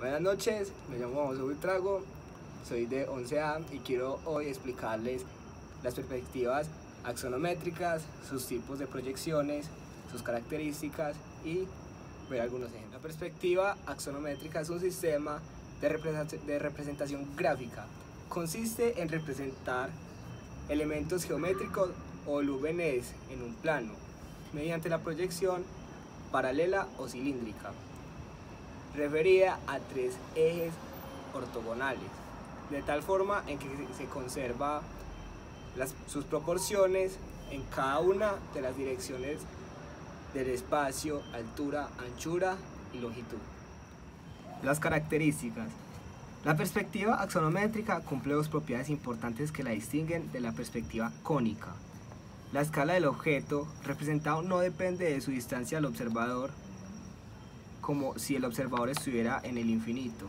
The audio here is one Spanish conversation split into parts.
Buenas noches, me llamo José Buitrago, soy de 11A y quiero hoy explicarles las perspectivas axonométricas, sus tipos de proyecciones, sus características y ver algunos ejemplos. La perspectiva axonométrica es un sistema de representación gráfica. Consiste en representar elementos geométricos o volúmenes en un plano mediante la proyección paralela o cilíndrica, referida a tres ejes ortogonales, de tal forma en que se conserva sus proporciones en cada una de las direcciones del espacio, altura, anchura y longitud. Las características. La perspectiva axonométrica cumple dos propiedades importantes que la distinguen de la perspectiva cónica. La escala del objeto representado no depende de su distancia al observador, como si el observador estuviera en el infinito.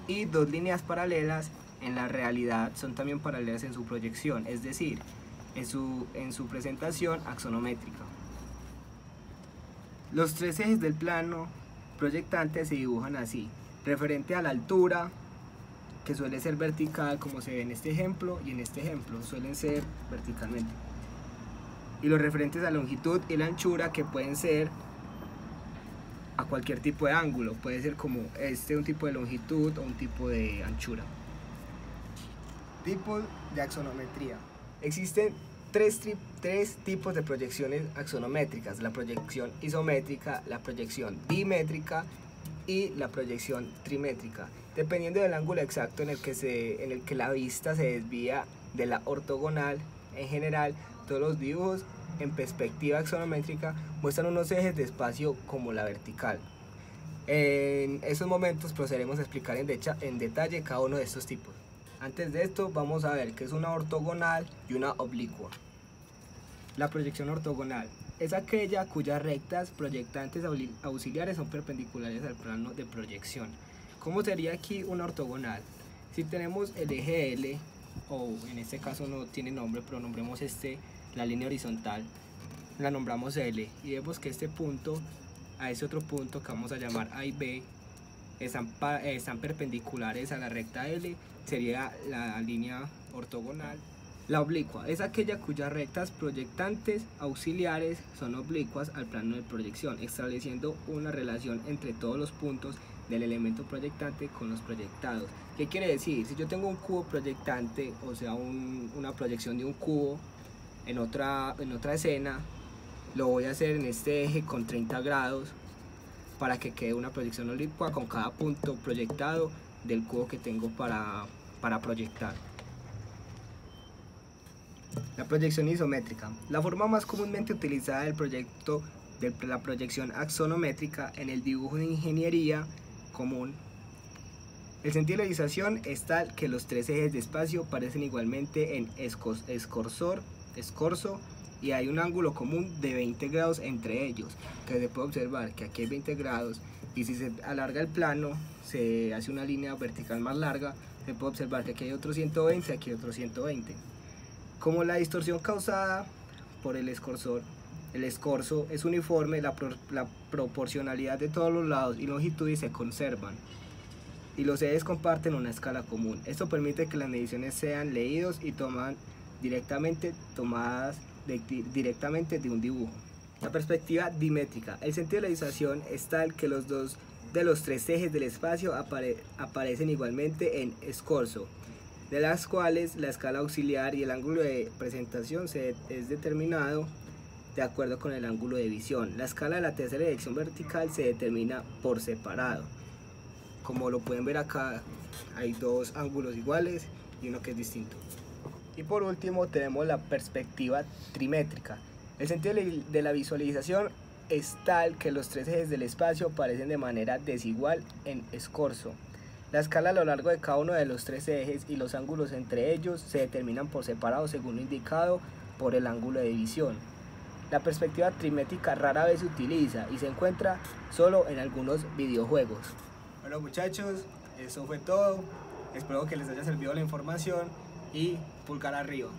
Y dos líneas paralelas en la realidad son también paralelas en su proyección, es decir, en su presentación axonométrica. Los tres ejes del plano proyectante se dibujan así: referente a la altura, que suele ser vertical como se ve en este ejemplo, y en este ejemplo suelen ser verticalmente. Y los referentes a la longitud y la anchura, que pueden ser a cualquier tipo de ángulo, puede ser como un tipo de longitud o un tipo de anchura. Tipos de axonometría. Existen tres tipos de proyecciones axonométricas: la proyección isométrica, la proyección dimétrica y la proyección trimétrica. Dependiendo del ángulo exacto en el que la vista se desvía de la ortogonal, en general todos los dibujos en perspectiva axonométrica muestran unos ejes de espacio como la vertical. En esos momentos procederemos a explicar en detalle cada uno de estos tipos. Antes de esto vamos a ver qué es una ortogonal y una oblicua. La proyección ortogonal es aquella cuyas rectas proyectantes auxiliares son perpendiculares al plano de proyección. ¿Cómo sería aquí una ortogonal? Si tenemos el eje L, o en este caso no tiene nombre, pero nombremos la línea horizontal, la nombramos L, y vemos que este punto a ese otro punto que vamos a llamar A y B están perpendiculares a la recta L, sería la línea ortogonal. La oblicua es aquella cuyas rectas proyectantes auxiliares son oblicuas al plano de proyección, estableciendo una relación entre todos los puntos del elemento proyectante con los proyectados. ¿Qué quiere decir? Si yo tengo un cubo proyectante, o sea una proyección de un cubo en otra escena, lo voy a hacer en este eje con 30 grados para que quede una proyección oblicua con cada punto proyectado del cubo que tengo para proyectar. La proyección isométrica. La forma más comúnmente utilizada de la proyección axonométrica en el dibujo de ingeniería común. El sentido de la realización es tal que los tres ejes de espacio parecen igualmente en escorzo, y hay un ángulo común de 20 grados entre ellos, que se puede observar que aquí hay 20 grados, y si se alarga el plano, se hace una línea vertical más larga, se puede observar que aquí hay otro 120, aquí hay otro 120. Como la distorsión causada por el escorzo es uniforme, la proporcionalidad de todos los lados y longitudes se conservan, y los ejes comparten una escala común. Esto permite que las mediciones sean leídos y tomadas directamente de un dibujo. La perspectiva dimétrica. El sentido de la realización es tal que los dos de los tres ejes del espacio aparecen igualmente en escorzo, de las cuales la escala auxiliar y el ángulo de presentación es determinado de acuerdo con el ángulo de visión. La escala de la tercera dirección vertical se determina por separado. Como lo pueden ver acá, hay dos ángulos iguales y uno que es distinto. Y por último tenemos la perspectiva trimétrica. El sentido de la visualización es tal que los tres ejes del espacio aparecen de manera desigual en escorzo. La escala a lo largo de cada uno de los tres ejes y los ángulos entre ellos se determinan por separado según lo indicado por el ángulo de visión. La perspectiva trimétrica rara vez se utiliza y se encuentra solo en algunos videojuegos. Bueno muchachos, eso fue todo. Espero que les haya servido la información y pulgar arriba.